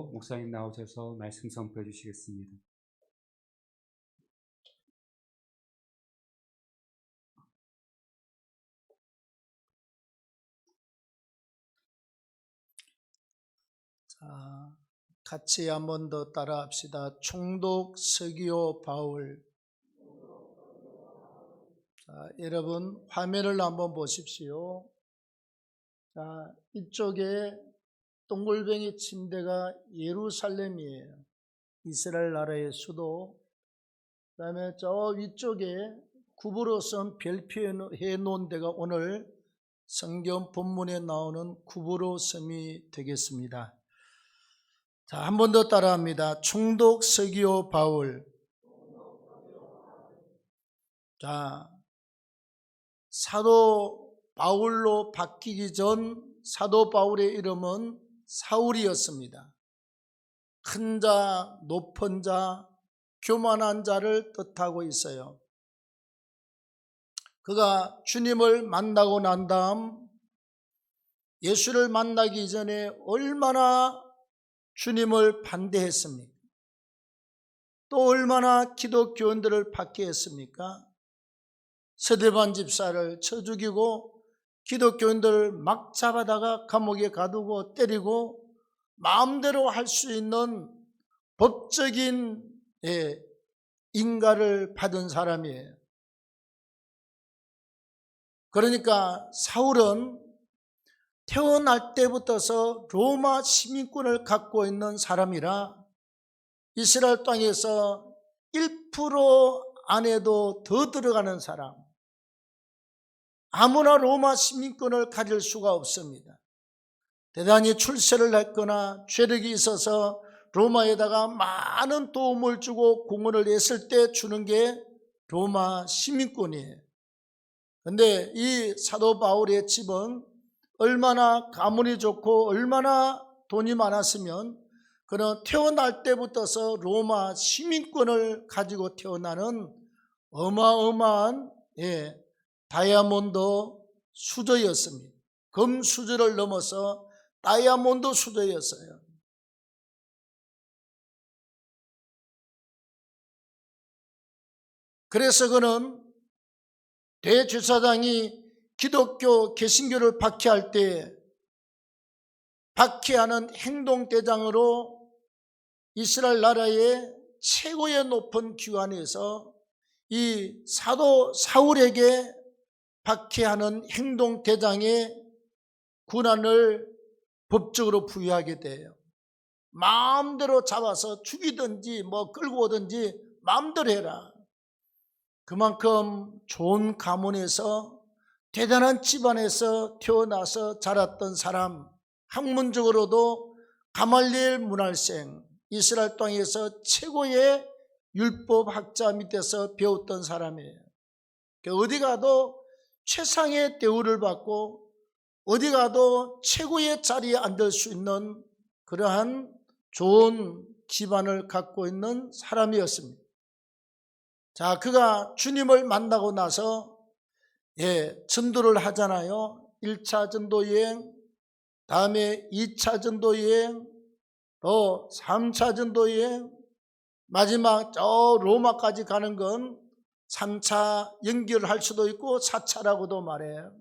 주시고 목사님 나오셔서 말씀 선포해 주시겠습니다. 자, 같이 한 번 더 따라 합시다. 총독 서기오 바울. 자, 여러분 화면을 한번 보십시오. 자, 이쪽에 동글뱅이 침대가 예루살렘이에요. 이스라엘 나라의 수도. 그 다음에 저 위쪽에 굽으로 쓴 별표해 놓은 데가 오늘 성경 본문에 나오는 굽으로 섬이 되겠습니다. 자, 한 번 더 따라합니다. 총독 서기오 바울. 자, 사도 바울로 바뀌기 전 사도 바울의 이름은 사울이었습니다. 큰 자, 높은 자, 교만한 자를 뜻하고 있어요. 그가 주님을 만나고 난 다음 예수를 만나기 전에 얼마나 주님을 반대했습니까? 또 얼마나 기독교인들을 박해했습니까? 스데반 집사를 쳐 죽이고 기독교인들을 막 잡아다가 감옥에 가두고 때리고 마음대로 할 수 있는 법적인 인가를 받은 사람이에요. 그러니까 사울은 태어날 때부터서 로마 시민권을 갖고 있는 사람이라 이스라엘 땅에서 1% 안에도 더 들어가는 사람, 아무나 로마 시민권을 가질 수가 없습니다. 대단히 출세를 했거나 죄력이 있어서 로마에다가 많은 도움을 주고 공헌을 했을 때 주는 게 로마 시민권이에요. 그런데 이 사도 바울의 집은 얼마나 가문이 좋고 얼마나 돈이 많았으면 그는 태어날 때부터서 로마 시민권을 가지고 태어나는 어마어마한 다이아몬드 수저였습니다. 금 수저를 넘어서 다이아몬드 수저였어요. 그래서 그는 대제사장이 기독교 개신교를 박해할 때 박해하는 행동대장으로 이스라엘 나라의 최고의 높은 기관에서 이 사도 사울에게 박해하는 행동대장의 권한을 법적으로 부여하게 돼요. 마음대로 잡아서 죽이든지 끌고 오든지 마음대로 해라. 그만큼 좋은 가문에서 대단한 집안에서 태어나서 자랐던 사람, 학문적으로도 가말리엘 문할생, 이스라엘 땅에서 최고의 율법학자 밑에서 배웠던 사람이에요. 어디 가도 최상의 대우를 받고 어디 가도 최고의 자리에 앉을 수 있는 그러한 좋은 기반을 갖고 있는 사람이었습니다. 자, 그가 주님을 만나고 나서 전도를 하잖아요. 1차 전도 여행, 다음에 2차 전도 여행, 또 3차 전도 여행, 마지막 저 로마까지 가는 건 3차 연결할 수도 있고 4차라고도 말해요.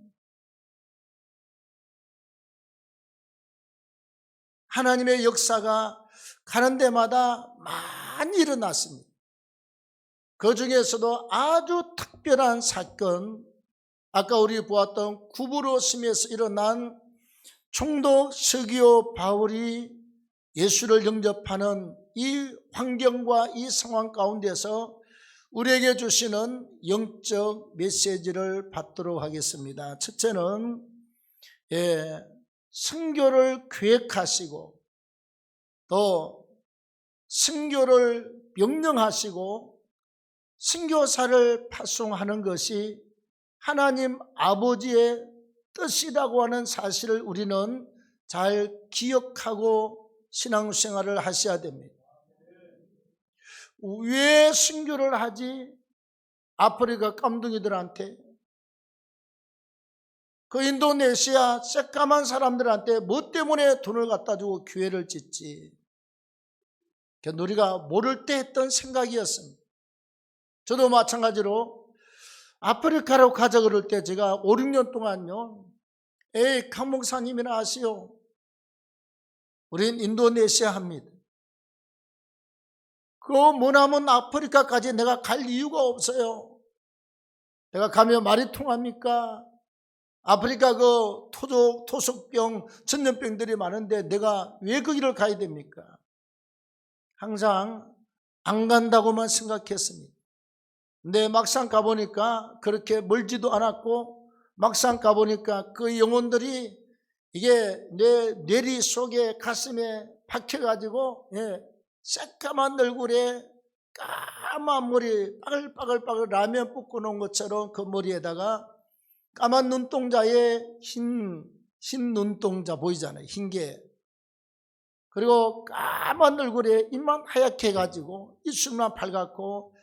하나님의 역사가 가는 데마다 많이 일어났습니다. 그 중에서도 아주 특별한 사건, 아까 우리 보았던 굽으로 섬에서 일어난 총독 서기오 바울이 예수를 영접하는 이 환경과 이 상황 가운데서 우리에게 주시는 영적 메시지를 받도록 하겠습니다. 첫째는 선교를 계획하시고 또 선교를 명령하시고 선교사를 파송하는 것이 하나님 아버지의 뜻이라고 하는 사실을 우리는 잘 기억하고 신앙생활을 하셔야 됩니다. 왜 선교를 하지? 아프리카 깜둥이들한테, 그 인도네시아 새까만 사람들한테 뭐 때문에 돈을 갖다 주고 교회를 짓지? 우리가 모를 때 했던 생각이었습니다. 저도 마찬가지로 아프리카로 가자 그럴 때 제가 5, 6년 동안요, 에이, 강 목사님이나 아시오. 우린 인도네시아 합니다. 그 머나먼 아프리카까지 내가 갈 이유가 없어요. 내가 가면 말이 통합니까? 아프리카 그 토속병, 전염병들이 많은데 내가 왜 거기를 가야 됩니까? 항상 안 간다고만 생각했습니다. 근데 막상 가보니까 그렇게 멀지도 않았고, 막상 가보니까 그 영혼들이 이게 내 뇌리 속에 가슴에 박혀가지고, 새까만 얼굴에 까만 머리, 빠글빠글 라면 붓고 놓은 것처럼 그 머리에다가 까만 눈동자에 흰 눈동자 보이잖아요. 흰 게. 그리고 까만 얼굴에 입만 하얗게 해가지고 입술만 밝았고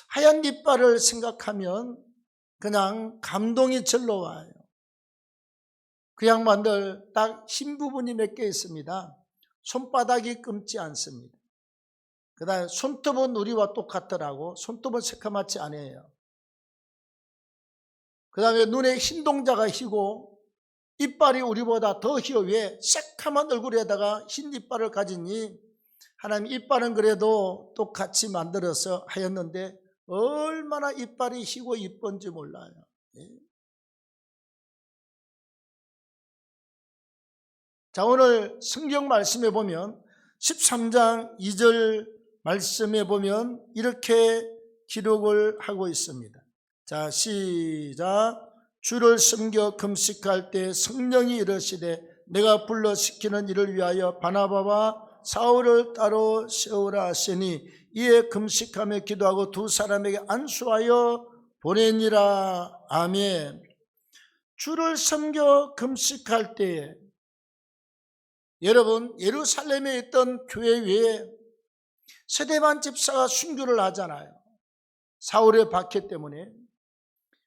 하얀 이빨을 생각하면 그냥 감동이 절로 와요. 그 양반들 딱 흰 부분이 몇 개 있습니다. 손바닥이 검지 않습니다. 그 다음에 손톱은 우리와 똑같더라고. 손톱은 새카맣지 않아요. 그 다음에 눈에 흰 동자가 희고 이빨이 우리보다 더 희어. 왜? 새카만 얼굴에다가 흰 이빨을 가지니 하나님 이빨은 그래도 똑같이 만들어서 하였는데 얼마나 이빨이 희고 이쁜지 몰라요. 자, 오늘 성경 말씀에 보면 13장 2절 말씀에 보면 이렇게 기록을 하고 있습니다. 자, 시작. 주를 섬겨 금식할 때 성령이 이르시되 내가 불러 시키는 일을 위하여 바나바와 사울을 따로 세우라 하시니 이에 금식하며 기도하고 두 사람에게 안수하여 보내니라. 아멘. 주를 섬겨 금식할 때에 여러분, 예루살렘에 있던 교회 위에 스데반 집사가 순교를 하잖아요. 사울의 박해 때문에.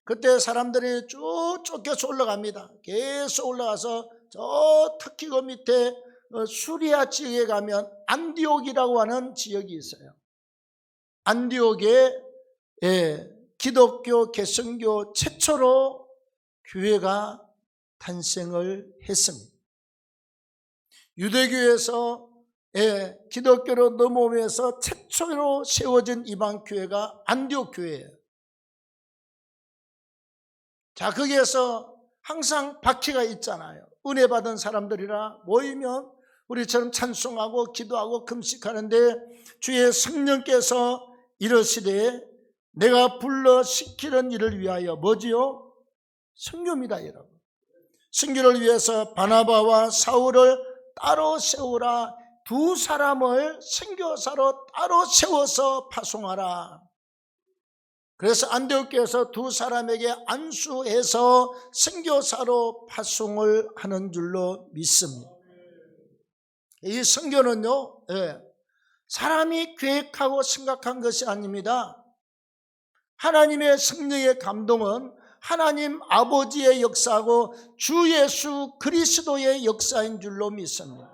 그때 사람들이 쭉 쫓겨서 올라갑니다. 계속 올라가서 저 특히 그 밑에 수리아 지역에 가면 안디옥이라고 하는 지역이 있어요. 안디옥에 기독교 개성교 최초로 교회가 탄생을 했습니다. 유대교에서 기독교로 넘어오면서 최초로 세워진 이방교회가 안디옥 교회예요. 자, 거기에서 항상 박해가 있잖아요. 은혜 받은 사람들이라 모이면 우리처럼 찬송하고 기도하고 금식하는데 주의 성령께서 이르시되 내가 불러 시키는 일을 위하여 뭐지요? 선교입니다, 여러분. 선교를 위해서 바나바와 사울을 따로 세우라. 두 사람을 선교사로 따로 세워서 파송하라. 그래서 안디옥교에서 두 사람에게 안수해서 선교사로 파송을 하는 줄로 믿습니다. 이 선교는요, 사람이 계획하고 생각한 것이 아닙니다. 하나님의 성령의 감동은 하나님 아버지의 역사하고 주 예수 그리스도의 역사인 줄로 믿습니다.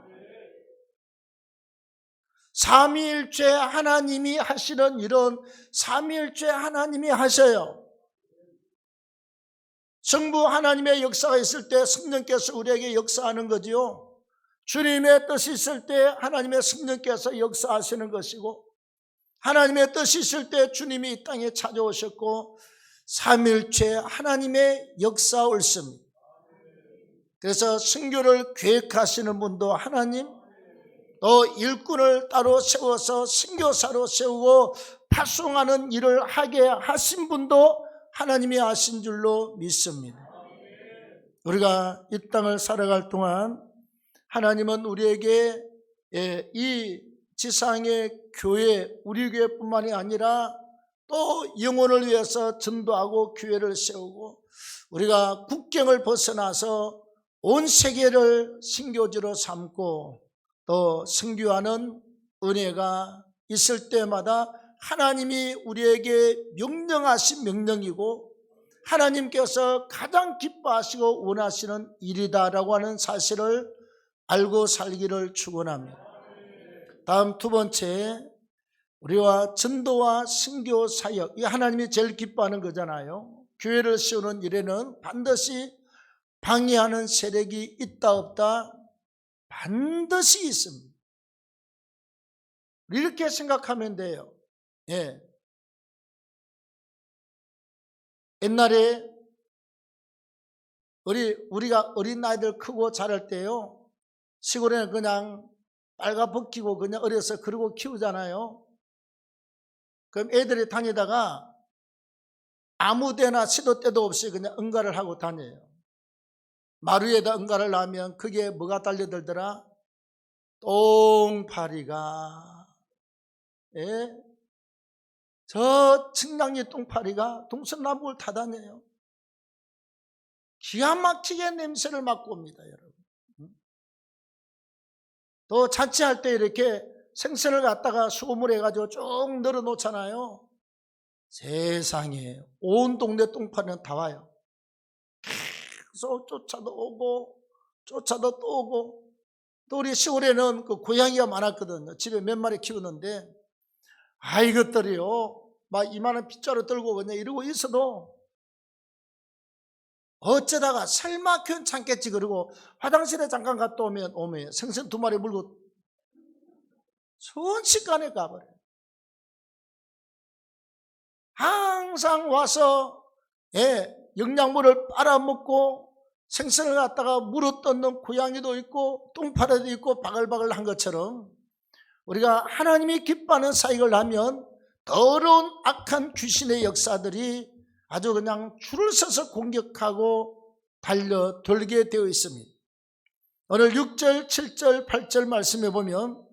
삼위일체 하나님이 하시는 일은 삼위일체 하나님이 하셔요. 성부 하나님의 역사가 있을 때 성령께서 우리에게 역사하는 거지요. 주님의 뜻이 있을 때 하나님의 성령께서 역사하시는 것이고, 하나님의 뜻이 있을 때 주님이 이 땅에 찾아오셨고, 삼위일체 하나님의 역사 옳습니다. 그래서 선교를 계획하시는 분도 하나님, 또 일꾼을 따로 세워서 선교사로 세우고 파송하는 일을 하게 하신 분도 하나님이 하신 줄로 믿습니다. 우리가 이 땅을 살아갈 동안 하나님은 우리에게 이 지상의 교회, 우리 교회뿐만이 아니라 또 영혼을 위해서 전도하고 교회를 세우고 우리가 국경을 벗어나서 온 세계를 선교지로 삼고 또 선교하는 은혜가 있을 때마다 하나님이 우리에게 명령하신 명령이고 하나님께서 가장 기뻐하시고 원하시는 일이다라고 하는 사실을 알고 살기를 축원합니다. 다음 두 번째, 우리와 전도와 선교 사역, 이 하나님이 제일 기뻐하는 거잖아요. 교회를 세우는 일에는 반드시 방해하는 세력이 있다 없다? 반드시 있습니다. 이렇게 생각하면 돼요. 예. 옛날에 우리가 어린 아이들 크고 자랄 때요, 시골에는 그냥 빨가벗기고 그냥 어려서 그러고 키우잖아요. 그럼 애들이 다니다가 아무 데나 시도 때도 없이 그냥 응가를 하고 다녀요. 마루에다 응가를 하면 그게 뭐가 달려들더라? 똥파리가. 예? 저 청량리 똥파리가 동서남북을 다 다녀요. 기가 막히게 냄새를 맡고 옵니다, 여러분. 또 자취할 때 이렇게 생선을 갖다가 수고물 해가지고 쭉 널어 놓잖아요. 세상에 온 동네 똥파리는 다 와요. 계속 쫓아도 오고 쫓아도 또 오고. 또 우리 시골에는 그 고양이가 많았거든요. 집에 몇 마리 키우는데 이것들이요 막 이만한 빗자루 들고 그냥 이러고 있어도 어쩌다가 설마 괜찮겠지 그러고 화장실에 잠깐 갔다 오면 생선 2마리 물고 순식간에 가버려요. 항상 와서 영양분을 빨아먹고 생선을 갖다가 물어뜯는 고양이도 있고 똥파리도 있고 바글바글 한 것처럼 우리가 하나님이 기뻐하는 사역을 하면 더러운 악한 귀신의 역사들이 아주 그냥 줄을 서서 공격하고 달려들게 되어 있습니다. 오늘 6절, 7절, 8절 말씀해 보면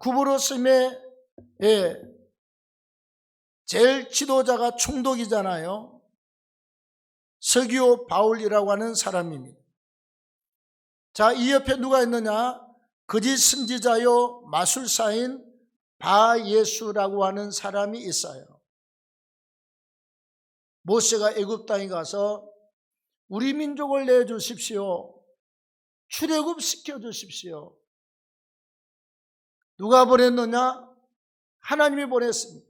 구브로스임의 제일 지도자가 총독이잖아요. 서기오 바울이라고 하는 사람입니다. 이 옆에 누가 있느냐? 거짓 선지자요 마술사인 바예수라고 하는 사람이 있어요. 모세가 애굽 땅에 가서 우리 민족을 내주십시오. 출애굽 시켜주십시오. 누가 보냈느냐? 하나님이 보냈습니다.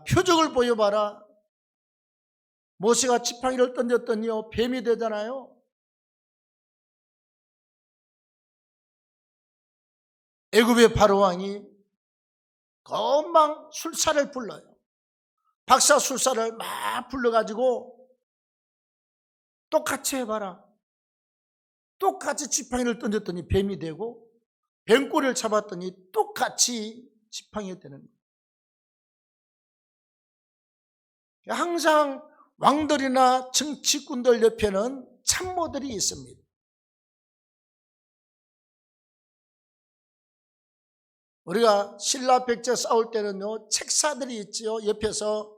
표적을 보여봐라. 모세가 지팡이를 던졌더니요 뱀이 되잖아요. 애굽의 바로왕이 금방 술사를 불러요. 박사 술사를 막 불러가지고 똑같이 해봐라. 똑같이 지팡이를 던졌더니 뱀이 되고 뱀꼬리를 잡았더니 똑같이 지팡이가 되는 거예요. 항상 왕들이나 정치꾼들 옆에는 참모들이 있습니다. 우리가 신라 백제 싸울 때는요 책사들이 있지요. 옆에서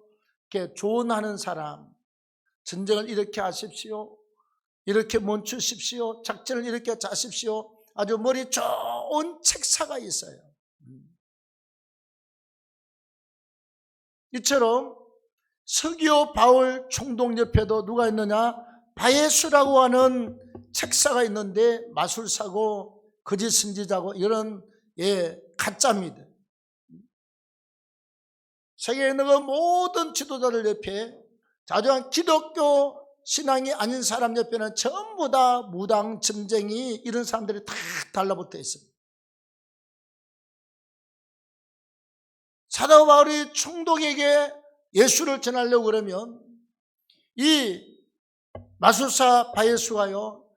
이렇게 조언하는 사람, 전쟁을 이렇게 하십시오, 이렇게 멈추십시오, 작전을 이렇게 짜십시오. 아주 머리 좋은 책사가 있어요. 이처럼 서기오 바울 총독 옆에도 누가 있느냐? 바예수라고 하는 책사가 있는데 마술사고 거짓 선지자고 이런 가짜입니다. 세계에 있는 모든 지도자들 옆에 자주한 기독교 신앙이 아닌 사람 옆에는 전부 다 무당, 점쟁이 이런 사람들이 다 달라붙어 있습니다. 사도 바울이 총독에게 예수를 전하려고 그러면 이 마술사 바예수가요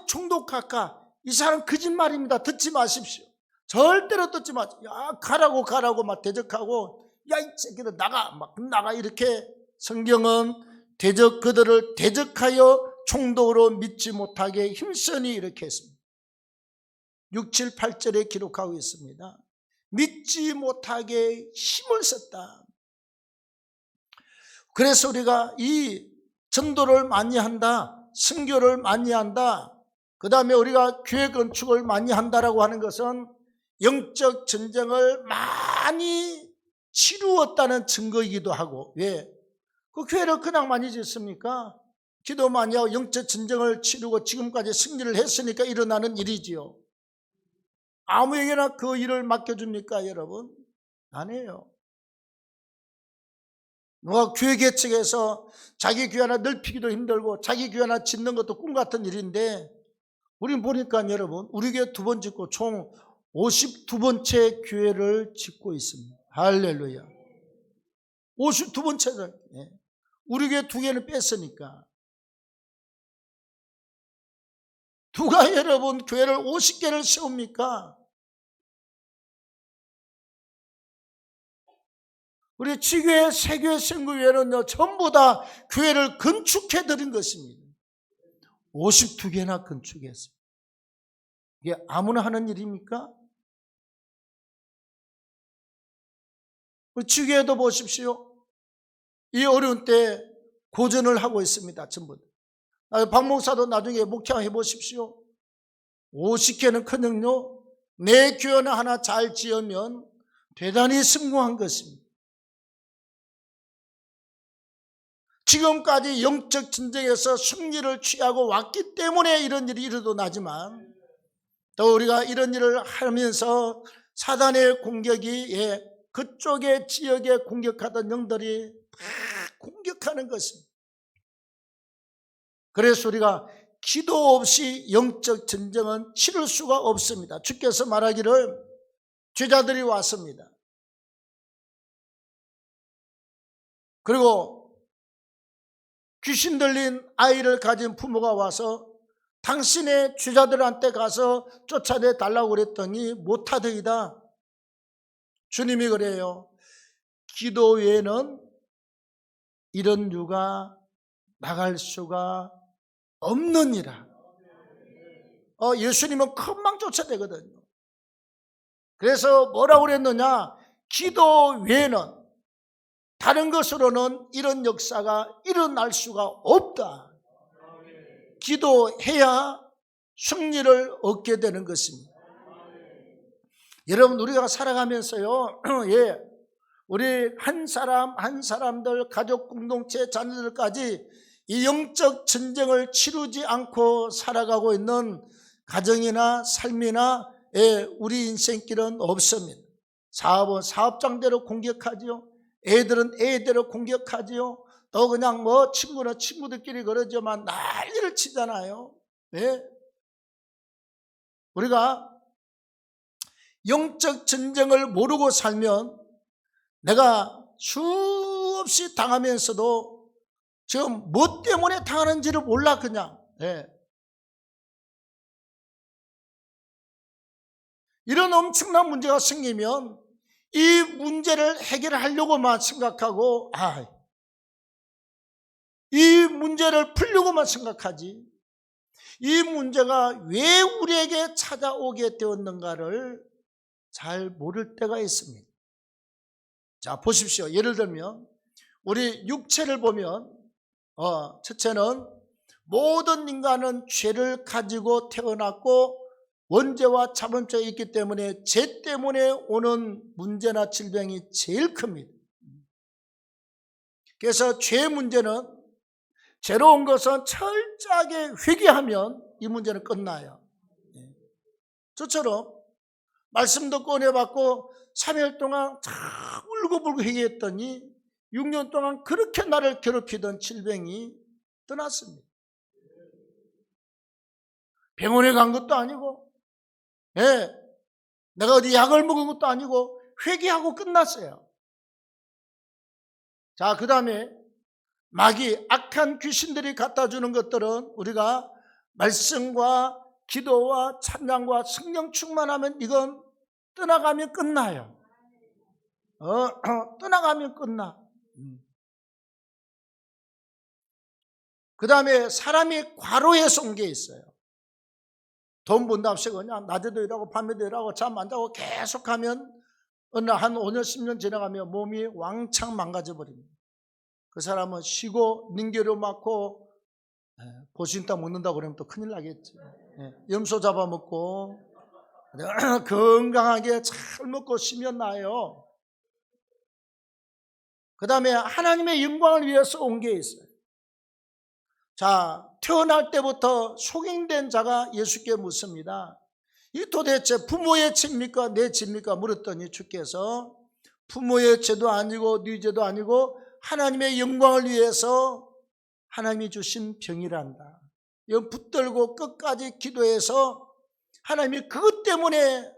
총독 각하 이 사람 거짓말입니다. 듣지 마십시오. 절대로 듣지 마십시오. 가라고 막 대적하고 이 새끼들 나가 이렇게 성경은 그들을 대적하여 총독으로 믿지 못하게 힘쓰니 이렇게 했습니다. 6, 7, 8절에 기록하고 있습니다. 믿지 못하게 힘을 썼다. 그래서 우리가 이 전도를 많이 한다, 선교를 많이 한다, 그 다음에 우리가 교회 건축을 많이 한다라고 하는 것은 영적 전쟁을 많이 치루었다는 증거이기도 하고, 왜? 그 교회를 그냥 많이 짓습니까? 기도 많이 하고 영적 전쟁을 치르고 지금까지 승리를 했으니까 일어나는 일이지요. 아무에게나 그 일을 맡겨줍니까, 여러분? 아니에요. 누가 교회 개척해서 자기 교회 하나 넓히기도 힘들고 자기 교회 하나 짓는 것도 꿈 같은 일인데, 우린 보니까 여러분, 우리 교회 2번 짓고 총 52번째 교회를 짓고 있습니다. 할렐루야. 52번째를. 우리 교회 2개는 뺐으니까. 누가 여러분 교회를 50개를 세웁니까? 우리 지교회, 세교회, 선교회는요, 전부 다 교회를 건축해 드린 것입니다. 52개나 건축했어요. 이게 아무나 하는 일입니까? 우리 지교회도 보십시오. 이 어려운 때 고전을 하고 있습니다. 전부. 박 목사도 나중에 목회해 보십시오. 50개는 커녕요, 내 교회 하나 잘 지으면 대단히 성공한 것입니다. 지금까지 영적 전쟁에서 승리를 취하고 왔기 때문에 이런 일이 일어나지만, 또 우리가 이런 일을 하면서 사단의 공격이 그쪽의 지역에 공격하던 영들이 다 공격하는 것입니다. 그래서 우리가 기도 없이 영적 전쟁은 치를 수가 없습니다. 주께서 말하기를 제자들이 왔습니다. 그리고 귀신 들린 아이를 가진 부모가 와서 당신의 제자들한테 가서 쫓아내 달라고 그랬더니 못하더이다. 주님이 그래요. 기도 외에는 이런 유가 나갈 수가 없느니라. 예수님은 금방 쫓아내거든요. 그래서 뭐라고 그랬느냐? 기도 외에는, 다른 것으로는 이런 역사가 일어날 수가 없다. 기도해야 승리를 얻게 되는 것입니다. 여러분, 우리가 살아가면서요, 우리 한 사람 한 사람들, 가족 공동체 자녀들까지 이 영적 전쟁을 치르지 않고 살아가고 있는 가정이나 삶이나 우리 인생길은 없습니다. 사업은 사업장대로 공격하지요. 애들은 애대로 공격하지요. 또 그냥 친구는 친구들끼리 그러지만 난리를 치잖아요. 우리가 영적 전쟁을 모르고 살면 내가 수없이 당하면서도 지금 뭐 때문에 당하는지를 몰라 그냥. 이런 엄청난 문제가 생기면 이 문제를 해결하려고만 생각하고, 이 문제를 풀려고만 생각하지, 이 문제가 왜 우리에게 찾아오게 되었는가를 잘 모를 때가 있습니다. 자, 보십시오. 예를 들면 우리 육체를 보면 첫째는 모든 인간은 죄를 가지고 태어났고 원죄와 자본죄가 있기 때문에 죄 때문에 오는 문제나 질병이 제일 큽니다. 그래서 죄 문제는, 죄로 온 것은 철저하게 회개하면 이 문제는 끝나요. 저처럼 말씀 듣고 은혜 받고 3일 동안 참 울고불고 회개했더니 6년 동안 그렇게 나를 괴롭히던 질병이 떠났습니다. 병원에 간 것도 아니고, 내가 어디 약을 먹은 것도 아니고 회개하고 끝났어요. 자, 그 다음에 마귀, 악한 귀신들이 갖다 주는 것들은 우리가 말씀과 기도와 찬양과 성령 충만하면 이건 떠나가면 끝나요. 떠나가면 끝나. 그 다음에 사람이 과로해서 온 게 있어요. 돈 번답시고 그냥 낮에도 일하고 밤에도 일하고 잠 안 자고 계속하면 어느 한 5년 10년 지나가면 몸이 왕창 망가져 버립니다. 그 사람은 쉬고 닌게로 맞고 보신탕 먹는다고 그러면 또 큰일 나겠지. 염소 잡아먹고 건강하게 잘 먹고 쉬면 나요. 그 다음에 하나님의 영광을 위해서 온 게 있어요. 자, 태어날 때부터 속인된 자가 예수께 묻습니다. 이 도대체 부모의 죄입니까? 내 죄입니까? 물었더니 주께서 부모의 죄도 아니고 네 죄도 아니고 하나님의 영광을 위해서 하나님이 주신 병이란다. 이거 붙들고 끝까지 기도해서 하나님이 그것 때문에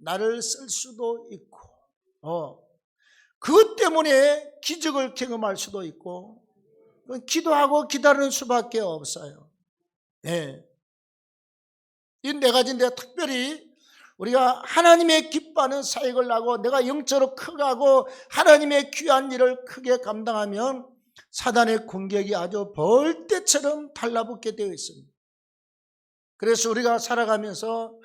나를 쓸 수도 있고 그것 때문에 기적을 경험할 수도 있고 기도하고 기다리는 수밖에 없어요. 네. 이 네 가지인데 특별히 우리가 하나님의 기뻐하는 사역을 하고 내가 영적으로 커가고 하나님의 귀한 일을 크게 감당하면 사단의 공격이 아주 벌떼처럼 달라붙게 되어 있습니다. 그래서 우리가 살아가면서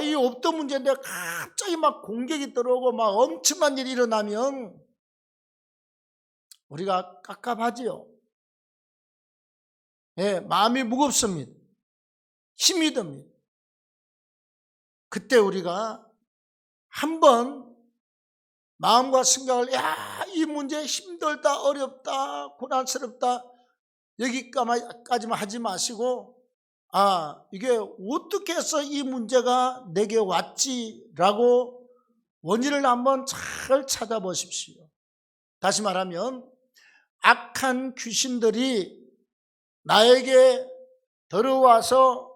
이 없던 문제인데 갑자기 막 공격이 들어오고 막 엄청난 일이 일어나면 우리가 깝깝하지요. 예, 마음이 무겁습니다. 힘이 듭니다. 그때 우리가 한번 마음과 생각을 이 문제 힘들다, 어렵다, 고난스럽다 여기까지만 하지 마시고 이게 어떻게 해서 이 문제가 내게 왔지라고 원인을 한번 잘 찾아보십시오. 다시 말하면 악한 귀신들이 나에게 들어와서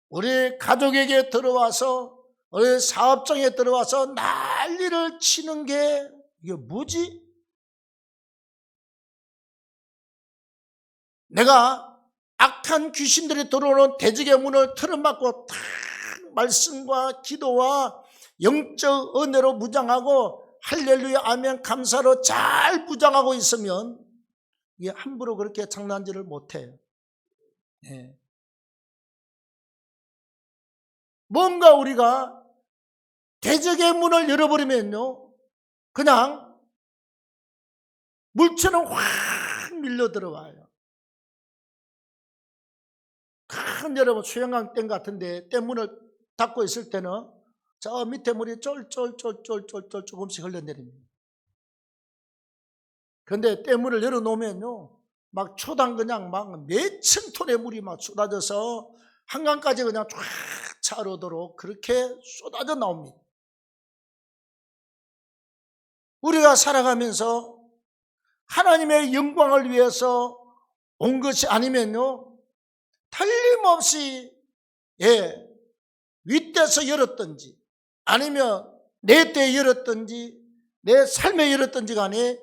우리 가족에게 들어와서 우리 사업장에 들어와서 난리를 치는 게 이게 뭐지? 내가 악한 귀신들이 들어오는 대적의 문을 틀어막고 탁 말씀과 기도와 영적 은혜로 무장하고 할렐루야 아멘 감사로 잘 무장하고 있으면 이게 함부로 그렇게 장난질을 못해요. 네. 뭔가 우리가 대적의 문을 열어버리면요 그냥 물처럼 확 밀려 들어와요. 큰 여러분 수영강 댐 같은데 댐문을 닫고 있을 때는 저 밑에 물이 쫄쫄쫄쫄쫄쫄 조금씩 흘러내립니다. 그런데 댐문을 열어놓으면요 막 초당 그냥 막 몇천 톤의 물이 막 쏟아져서 한강까지 그냥 쫙 차오르도록 그렇게 쏟아져 나옵니다. 우리가 살아가면서 하나님의 영광을 위해서 온 것이 아니면요 틀림없이 윗대서 열었든지 아니면 내 때 열었든지 내 삶에 열었든지 간에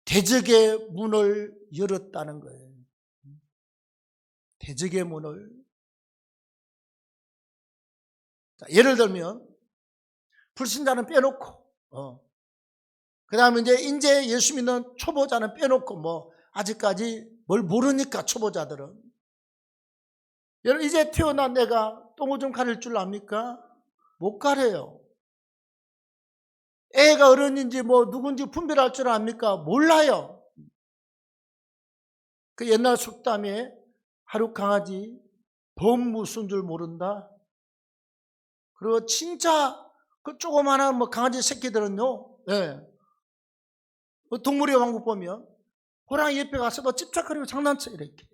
대적의 문을 열었다는 거예요. 대적의 문을. 자, 예를 들면 불신자는 빼놓고 그 다음에 이제 예수 믿는 초보자는 빼놓고 아직까지 뭘 모르니까 초보자들은 여러분 이제 태어난 내가 똥오줌 가릴 줄 압니까? 못 가려요. 애가 어른인지 누군지 분별할 줄 압니까? 몰라요. 그 옛날 속담에 하루 강아지 범 무슨 줄 모른다. 그리고 진짜 그 조그마한 강아지 새끼들은요, 동물의 왕국 보면 호랑이 옆에 가서 너 찝쩍거리고 장난쳐 이렇게.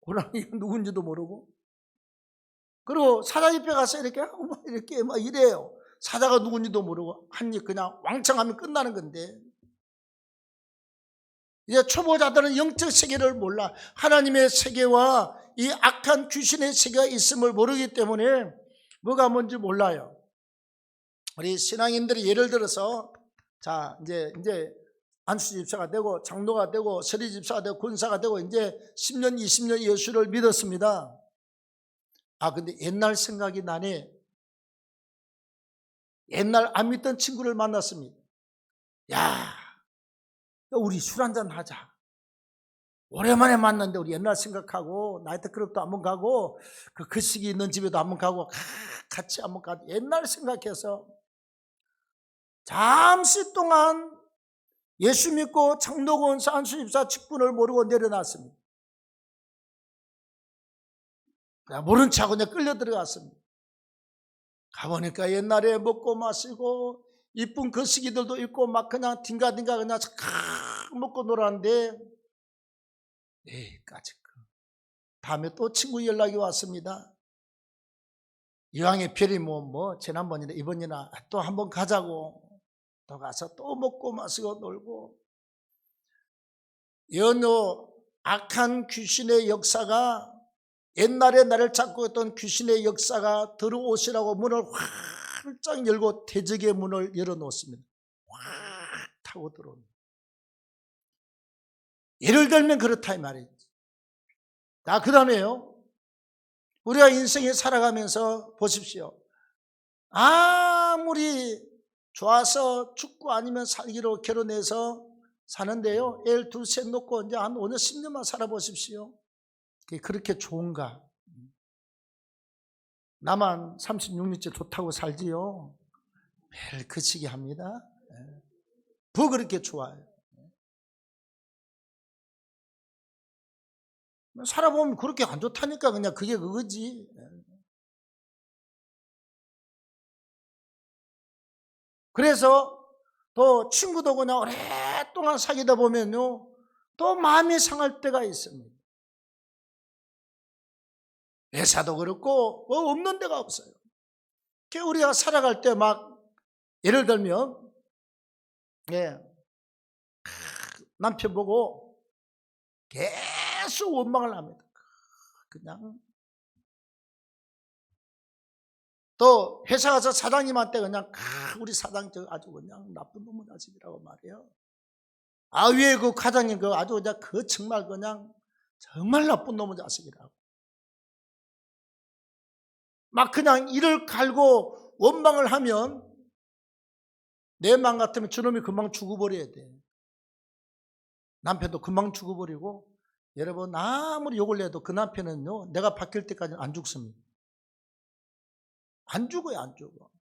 호랑이가 누군지도 모르고. 그리고 사자 옆에 가서 이렇게 막 이래요. 사자가 누군지도 모르고 한 입 그냥 왕창 하면 끝나는 건데 이제 초보자들은 영적 세계를 몰라. 하나님의 세계와 이 악한 귀신의 세계가 있음을 모르기 때문에 뭐가 뭔지 몰라요. 우리 신앙인들이 예를 들어서 자 이제 안수 집사가 되고 장로가 되고 서리 집사가 되고 군사가 되고 이제 10년 20년 예수를 믿었습니다. 근데 옛날 생각이 나네. 옛날 안 믿던 친구를 만났습니다. 야, 우리 술 한잔 하자. 오랜만에 만났는데 우리 옛날 생각하고 나이트클럽도 한번 가고 그 거시기 있는 집에도 한번 가고 같이 한번 가자. 옛날 생각해서 잠시 동안 예수 믿고 장로군 안수집사 직분을 모르고 내려놨습니다. 모른 척하고 내가 끌려 들어갔습니다. 가보니까 옛날에 먹고 마시고 이쁜 거시기들도 있고 막 그냥 딩가딩가 그냥 먹고 놀았는데 까짓 거. 다음에 또 친구 연락이 왔습니다. 이왕의 별이 지난번이나 이번이나 또 한번 가자고. 또 가서 또 먹고 마시고 놀고, 연호 악한 귀신의 역사가, 옛날에 나를 잡고 있던 귀신의 역사가 들어오시라고 문을 활짝 열고 대적의 문을 열어놓습니다. 확 타고 들어옵니다. 예를 들면 그렇다 이 말이지. 그 다음에요, 우리가 인생에 살아가면서 보십시오. 아무리 좋아서 죽고 아니면 살기로 결혼해서 사는데요, 애를 둘 셋 놓고 이제 한 5년 10년만 살아보십시오. 그게 그렇게 좋은가? 나만 36년째 좋다고 살지요. 매일 그치게 합니다. 뭐 그렇게 좋아요. 살아보면 그렇게 안 좋다니까 그냥 그게 그거지. 그래서 또 친구도 그냥 오랫동안 사귀다 보면요, 또 마음이 상할 때가 있습니다. 회사도 그렇고 뭐 없는 데가 없어요. 우리가 살아갈 때 막 예를 들면 남편 보고 계속 원망을 합니다. 그냥 또 회사 가서 사장님한테 그냥 우리 사장 아주 그냥 나쁜 놈의 자식이라고 말해요. 왜 그 과장님 아주 그냥 정말 그냥 정말 나쁜 놈의 자식이라고. 막 그냥 이를 갈고 원망을 하면 내 마음 같으면 저놈이 금방 죽어버려야 돼. 남편도 금방 죽어버리고, 여러분 아무리 욕을 내도 그 남편은요, 내가 바뀔 때까지는 안 죽습니다. 안 죽어요, 안 죽어.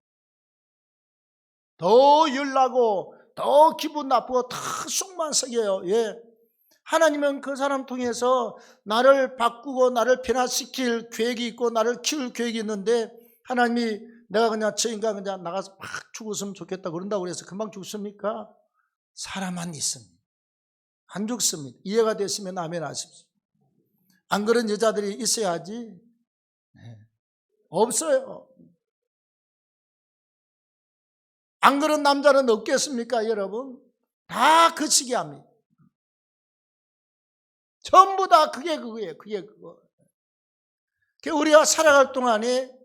더 열나고 더 기분 나쁘고 더 속만 썩여요. 하나님은 그 사람 통해서 나를 바꾸고 나를 변화시킬 계획이 있고 나를 키울 계획이 있는데, 하나님이 내가 그냥 저 인간 그냥 나가서 막 죽었으면 좋겠다 그런다고 그래서 금방 죽습니까? 사람만 있습니다. 안 죽습니다. 이해가 되시면 아멘 하십시오. 안 그런 여자들이 있어야지. 없어요. 안 그런 남자는 없겠습니까, 여러분? 다 그치게 합니다. 전부 다 그게 그거예요. 그게 그거. 우리가 살아갈 동안에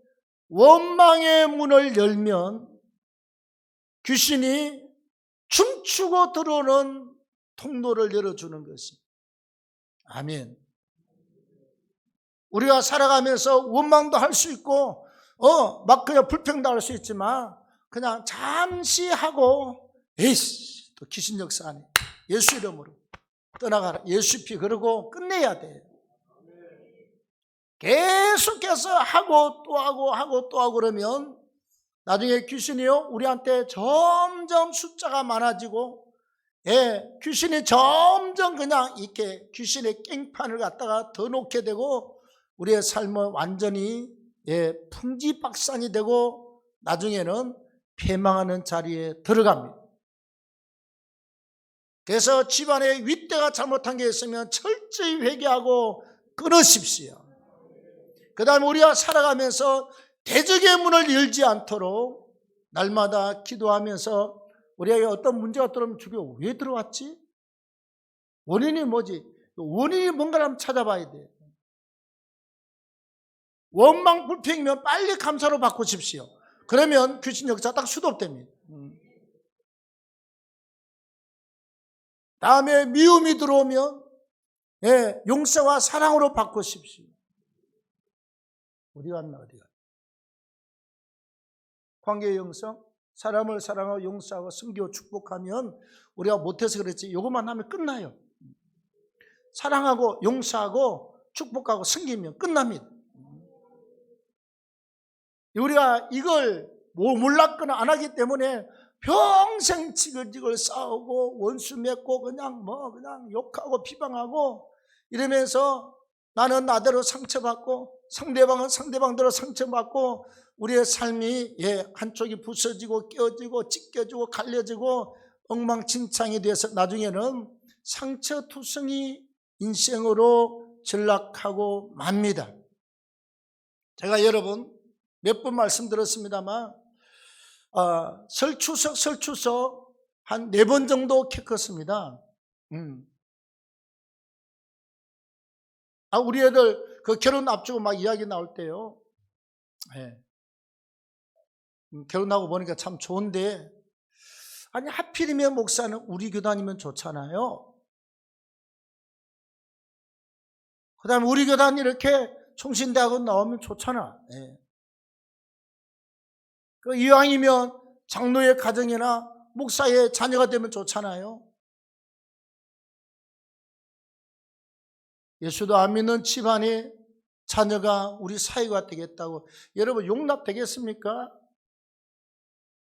원망의 문을 열면 귀신이 춤추고 들어오는 통로를 열어주는 것입니다. 아멘. 우리가 살아가면서 원망도 할 수 있고 막 그냥 불평도 수 있지만 그냥 잠시 하고 에이씨 또 귀신 역사 안에 예수 이름으로 떠나가라 예수 피 그러고 끝내야 돼요. 계속해서 하고 또 하고 또 하고 그러면 나중에 귀신이요 우리한테 점점 숫자가 많아지고 귀신이 점점 그냥 이렇게 귀신의 깽판을 갖다가 더 놓게 되고 우리의 삶은 완전히 풍지박산이 되고 나중에는 패망하는 자리에 들어갑니다. 그래서 집안에 윗대가 잘못한 게 있으면 철저히 회개하고 끊으십시오. 그 다음에 우리가 살아가면서 대적의 문을 열지 않도록 날마다 기도하면서 우리에게 어떤 문제가 들어오면 주변에 왜 들어왔지? 원인이 뭐지? 원인이 뭔가를 한번 찾아봐야 돼. 원망 불평이면 빨리 감사로 바꾸십시오. 그러면 귀신 역사 딱 수도됩니다. 다음에 미움이 들어오면 용서와 사랑으로 바꾸십시오. 어디 갔나 어디가? 관계의 영성, 사람을 사랑하고 용서하고 섬기고 축복하면 우리가 못해서 그랬지 이것만 하면 끝나요. 사랑하고 용서하고 축복하고 섬기면 끝납니다. 우리가 이걸 몰랐거나 안 하기 때문에 평생 지글지글 싸우고 원수 맺고 그냥 욕하고 비방하고 이러면서 나는 나대로 상처받고 상대방은 상대방대로 상처받고 우리의 삶이 한쪽이 부서지고 깨어지고 찢겨지고 갈려지고 엉망진창이 돼서 나중에는 상처투성이 인생으로 전락하고 맙니다. 제가 여러분 몇 번 말씀드렸습니다만 설추석 한 4번 정도 키 컸습니다. 우리 애들 그 결혼 앞두고 막 이야기 나올 때요. 예. 결혼하고 보니까 참 좋은데, 아니 하필이면 목사는 우리 교회 다니면 좋잖아요. 그 다음에 우리 교회 다니 이렇게 총신대학원 나오면 좋잖아. 예. 그 이왕이면 장로의 가정이나 목사의 자녀가 되면 좋잖아요. 예수도 안 믿는 집안의 자녀가 우리 사회가 되겠다고, 여러분 용납되겠습니까?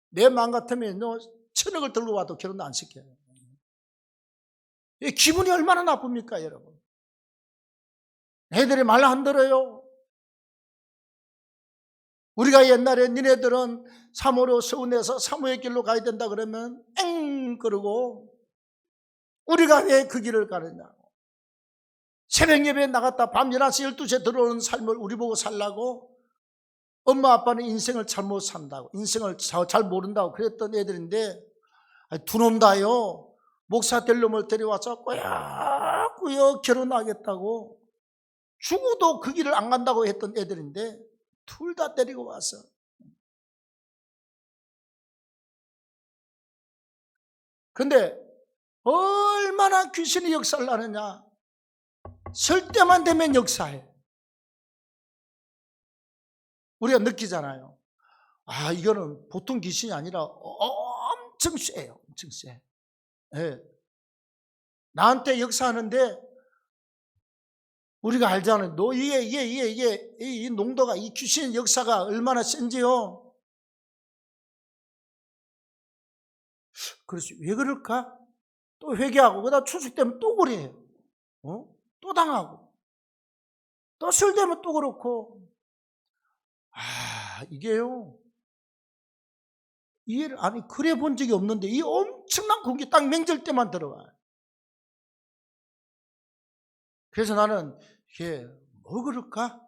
내 마음 같으면 1000억을 들고 와도 결혼 안 시켜요. 기분이 얼마나 나쁩니까, 여러분? 애들이 말 안 들어요. 우리가 옛날에 니네들은 사모로 서운해서 사모의 길로 가야 된다 그러면 엥 그러고, 우리가 왜 그 길을 가느냐고. 새벽 예배에 나갔다 밤 11시 12시에 들어오는 삶을 우리 보고 살라고, 엄마 아빠는 인생을 잘못 산다고, 인생을 잘 모른다고 그랬던 애들인데, 두 놈 다요 목사 될 놈을 데려와서 꾸역꾸역 결혼하겠다고, 죽어도 그 길을 안 간다고 했던 애들인데 둘 다 데리고 와서, 근데 얼마나 귀신이 역사를 하느냐. 설 때만 되면 역사해. 우리가 느끼잖아요. 이거는 보통 귀신이 아니라 엄청 쎄요. 엄청 쎄. 네. 나한테 역사하는데 우리가 알잖아요. 이 농도가, 이 귀신 역사가 얼마나 센지요. 그래서 왜 그럴까? 또 회개하고, 그다음 추석 되면 또 그래요. 또 당하고, 또 설 되면 또 그렇고. 이게요. 이해를, 그래 본 적이 없는데 이 엄청난 공기 딱 명절 때만 들어와요. 그래서 나는 이게 뭐 그럴까?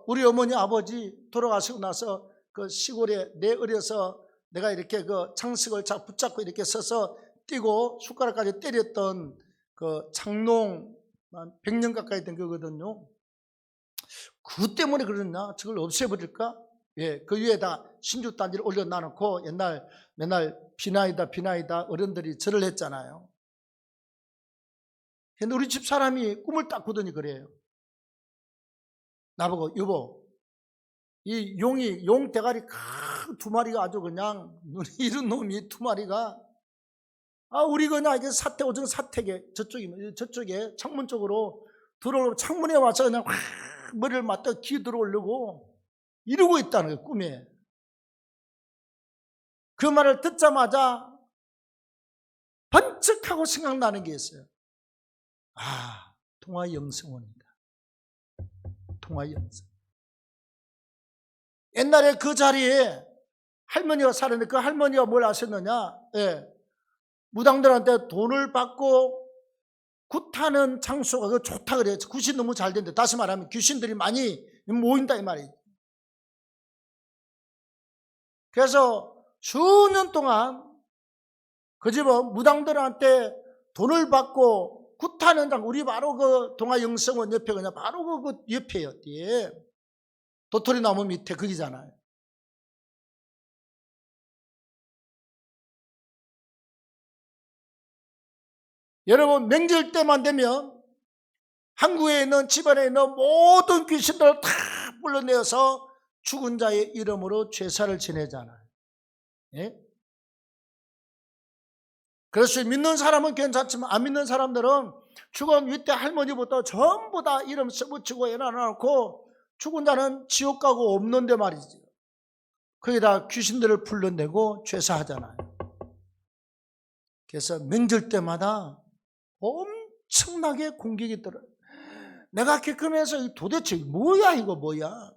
우리 어머니 아버지 돌아가시고 나서 그 시골에 내 어려서 내가 이렇게 그 창석을 붙잡고 이렇게 서서 뛰고 숟가락까지 때렸던 그 창농 100년 가까이 된 거거든요. 그 때문에 그러나 저걸 없애버릴까? 예, 그 위에다 신주단지를 올려놔놓고 맨날 비나이다 어른들이 절을 했잖아요. 근데 우리 집 사람이 꿈을 딱 꾸더니 그래요. 나보고, 여보, 이 용 대가리 큰 2마리가 아주 그냥 눈이 이런 놈이 2마리가 우리 그냥 이게 오정 사택에 저쪽에 창문 쪽으로 들어오고 창문에 와서 그냥 확 머리를 맞다 기 들어오려고 이러고 있다는 거예요, 꿈에. 그 말을 듣자마자 번쩍하고 생각나는 게 있어요. 통화영성원이다. 통화영성. 옛날에 그 자리에 할머니가 살았는데 그 할머니가 뭘 하셨느냐? 예. 무당들한테 돈을 받고 굿하는 장소가 그 좋다 그래요. 굿이 너무 잘 된대. 다시 말하면 귀신들이 많이 모인다 이 말이에요. 그래서 수년 동안 그 집은 무당들한테 돈을 받고 굿하는 장, 우리 바로 그 동아영성원 옆에 그냥 바로 그 옆에요. 뒤에 도토리 나무 밑에 거기잖아요. 여러분, 명절 때만 되면 한국에 있는 집안에 있는 모든 귀신들을 다 불러내어서 죽은 자의 이름으로 제사를 지내잖아요. 예? 그래서 믿는 사람은 괜찮지만 안 믿는 사람들은 죽은 윗대 할머니부터 전부 다 이름 써붙이고 해놔놓고 죽은 자는 지옥 가고 없는데 말이죠. 거기다 귀신들을 불러내고 제사하잖아요. 그래서 명절 때마다 엄청나게 공격이 들어요. 내가 겪으면서 도대체 뭐야 이거 뭐야.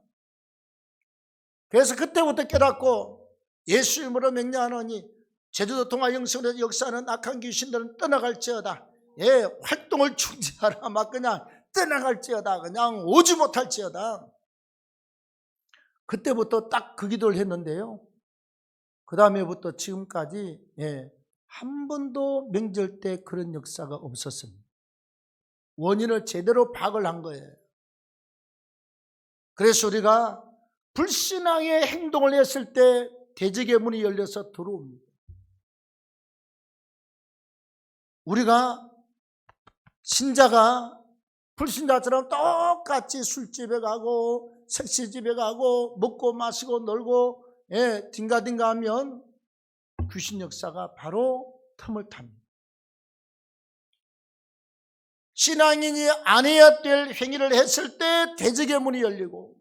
그래서 그때부터 깨닫고 예수 이름으로 명령하노니 제주도 동아영성에서 역사하는 악한 귀신들은 떠나갈지어다. 예, 활동을 중지하라. 막 그냥 떠나갈지어다. 그냥 오지 못할지어다. 그때부터 딱 그 기도를 했는데요. 그 다음에부터 지금까지 한 번도 명절 때 그런 역사가 없었습니다. 원인을 제대로 파악을 한 거예요. 그래서 우리가 불신앙의 행동을 했을 때 대적의 문이 열려서 들어옵니다. 우리가 신자가 불신자처럼 똑같이 술집에 가고 섹시집에 가고 먹고 마시고 놀고 딩가딩가 하면 귀신 역사가 바로 틈을 탑니다. 신앙인이 안 해야 될 행위를 했을 때 대적의 문이 열리고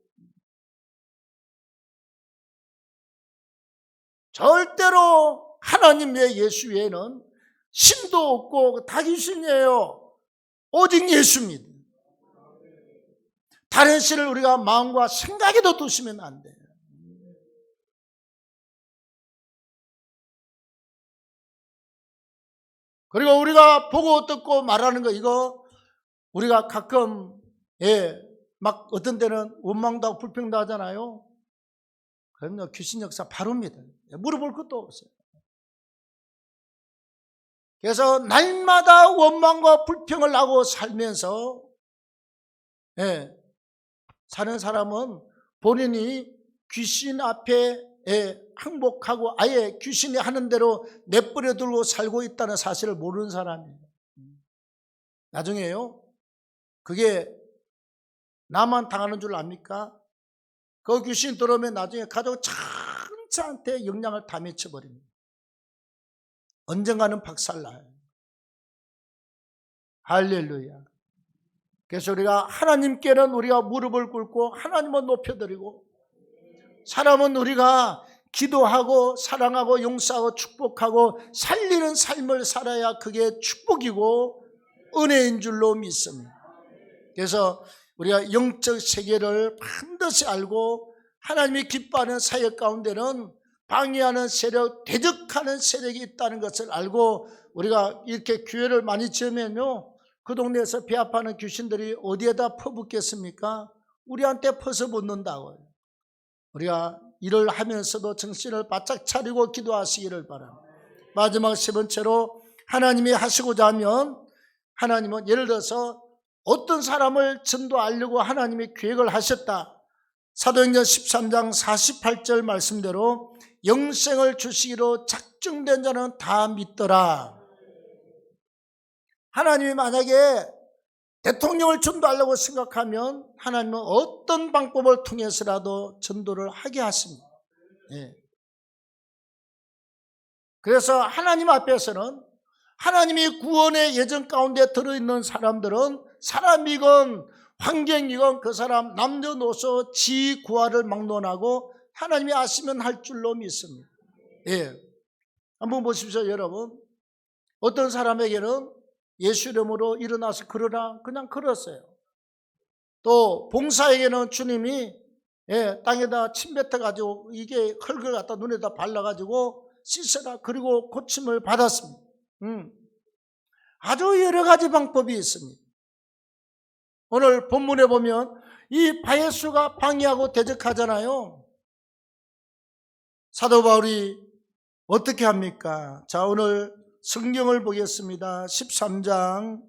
절대로 하나님 외 예수 외에는 신도 없고 다 귀신이에요. 오직 예수입니다. 다른 신을 우리가 마음과 생각에도 두시면 안 돼요. 그리고 우리가 보고 듣고 말하는 거 이거 우리가 가끔 막 어떤 때는 원망도 하고 불평도 하잖아요. 그럼요, 귀신 역사 바로입니다. 물어볼 것도 없어요. 그래서 날마다 원망과 불평을 하고 살면서 사는 사람은 본인이 귀신 앞에 항복하고 아예 귀신이 하는 대로 내버려 두고 살고 있다는 사실을 모르는 사람이에요. 나중에요, 그게 나만 당하는 줄 압니까? 그 귀신 들어오면 나중에 가족 전체한테 영향을 다 미쳐버립니다. 언젠가는 박살나요. 할렐루야. 그래서 우리가 하나님께는 우리가 무릎을 꿇고 하나님을 높여드리고, 사람은 우리가 기도하고 사랑하고 용서하고 축복하고 살리는 삶을 살아야 그게 축복이고 은혜인 줄로 믿습니다. 그래서 우리가 영적 세계를 반드시 알고 하나님이 기뻐하는 사역 가운데는 방해하는 세력, 대적하는 세력이 있다는 것을 알고 우리가 이렇게 교회를 많이 지으면요, 그 동네에서 배합하는 귀신들이 어디에다 퍼붓겠습니까? 우리한테 퍼서 붙는다고요. 우리가 일을 하면서도 정신을 바짝 차리고 기도하시기를 바랍니다. 마지막 세 번째로 하나님이 하시고자 하면, 하나님은 예를 들어서 어떤 사람을 전도하려고 하나님이 계획을 하셨다. 사도행전 13장 48절 말씀대로 영생을 주시기로 작정된 자는 다 믿더라. 하나님이 만약에 대통령을 전도하려고 생각하면 하나님은 어떤 방법을 통해서라도 전도를 하게 하십니다. 그래서 하나님 앞에서는 하나님이 구원의 예정 가운데 들어있는 사람들은 사람이건 환경이건 그 사람 남녀노소 지구화를 막론하고 하나님이 아시면 할 줄로 믿습니다. 한번 보십시오, 여러분. 어떤 사람에게는 예수 이름으로 일어나서 걸어라, 그냥 걸었어요. 또 봉사에게는 주님이 땅에다 침 뱉어가지고 이게 흙을 갖다 눈에다 발라가지고 씻어라, 그리고 고침을 받았습니다. 아주 여러 가지 방법이 있습니다. 오늘 본문에 보면 이 바예수가 방해하고 대적하잖아요. 사도 바울이 어떻게 합니까? 자, 오늘 성경을 보겠습니다. 13장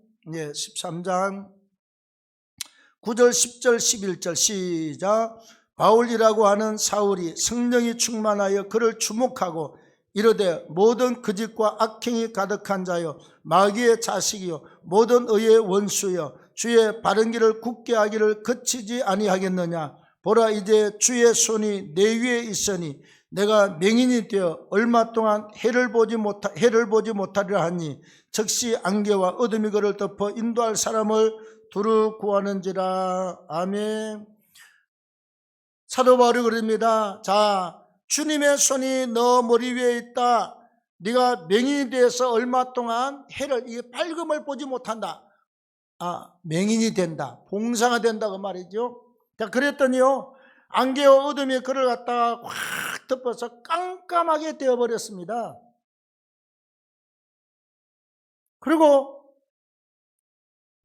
9절 10절 11절 시작. 바울이라고 하는 사울이 성령이 충만하여 그를 주목하고 이르되 모든 거짓과 악행이 가득한 자여 마귀의 자식이요 모든 의의 원수여 주의 바른 길을 굳게 하기를 거치지 아니하겠느냐. 보라, 이제 주의 손이 내 위에 있으니 내가 맹인이 되어 얼마 동안 해를 보지 못하리라 하니 즉시 안개와 어둠이 그를 덮어 인도할 사람을 두루 구하는지라. 아멘. 사도 바울이 그럽니다. 자, 주님의 손이 너 머리 위에 있다. 네가 맹인이 되어서 얼마 동안 해를, 이 밝음을 보지 못한다. 맹인이 된다, 봉사가 된다, 그 말이죠. 자, 그랬더니요, 안개와 어둠이 그를 갖다가 확 덮어서 깜깜하게 되어버렸습니다. 그리고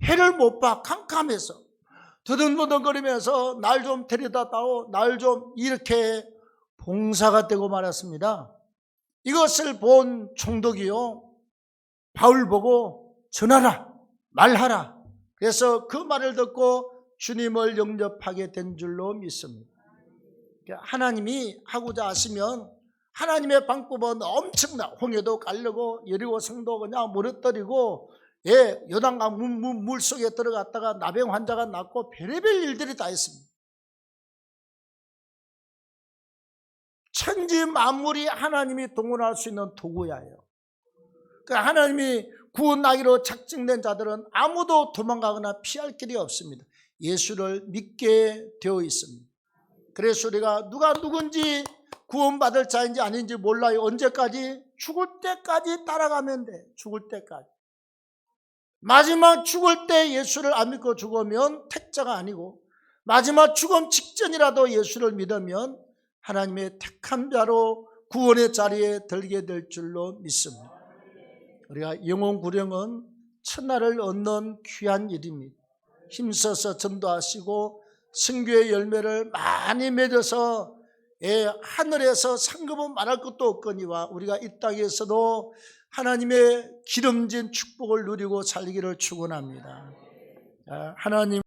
해를 못 봐, 캄캄해서 더듬더듬거리면서 날 좀 데려다 다오, 날 좀, 이렇게 봉사가 되고 말았습니다. 이것을 본 총독이요, 바울 보고 전하라, 말하라. 그래서 그 말을 듣고 주님을 영접하게 된 줄로 믿습니다. 하나님이 하고자 하시면 하나님의 방법은 엄청나. 홍해도 가르고 여리고 성도 그냥 무너뜨리고, 요단강 물 속에 들어갔다가 나병 환자가 낫고 별의별 일들이 다 있습니다. 천지 만물이 하나님이 동원할 수 있는 도구야예요. 그러니까 하나님이 구원하기로 작정된 자들은 아무도 도망가거나 피할 길이 없습니다. 예수를 믿게 되어 있습니다. 그래서 우리가 누가 누군지 구원받을 자인지 아닌지 몰라요. 언제까지? 죽을 때까지 따라가면 돼. 죽을 때까지. 마지막 죽을 때 예수를 안 믿고 죽으면 택자가 아니고, 마지막 죽음 직전이라도 예수를 믿으면 하나님의 택한 자로 구원의 자리에 들게 될 줄로 믿습니다. 우리가 영혼 구령은 천하를 얻는 귀한 일입니다. 힘써서 전도하시고 선교의 열매를 많이 맺어서 하늘에서 상급은 말할 것도 없거니와 우리가 이 땅에서도 하나님의 기름진 축복을 누리고 살기를 축원합니다. 하나님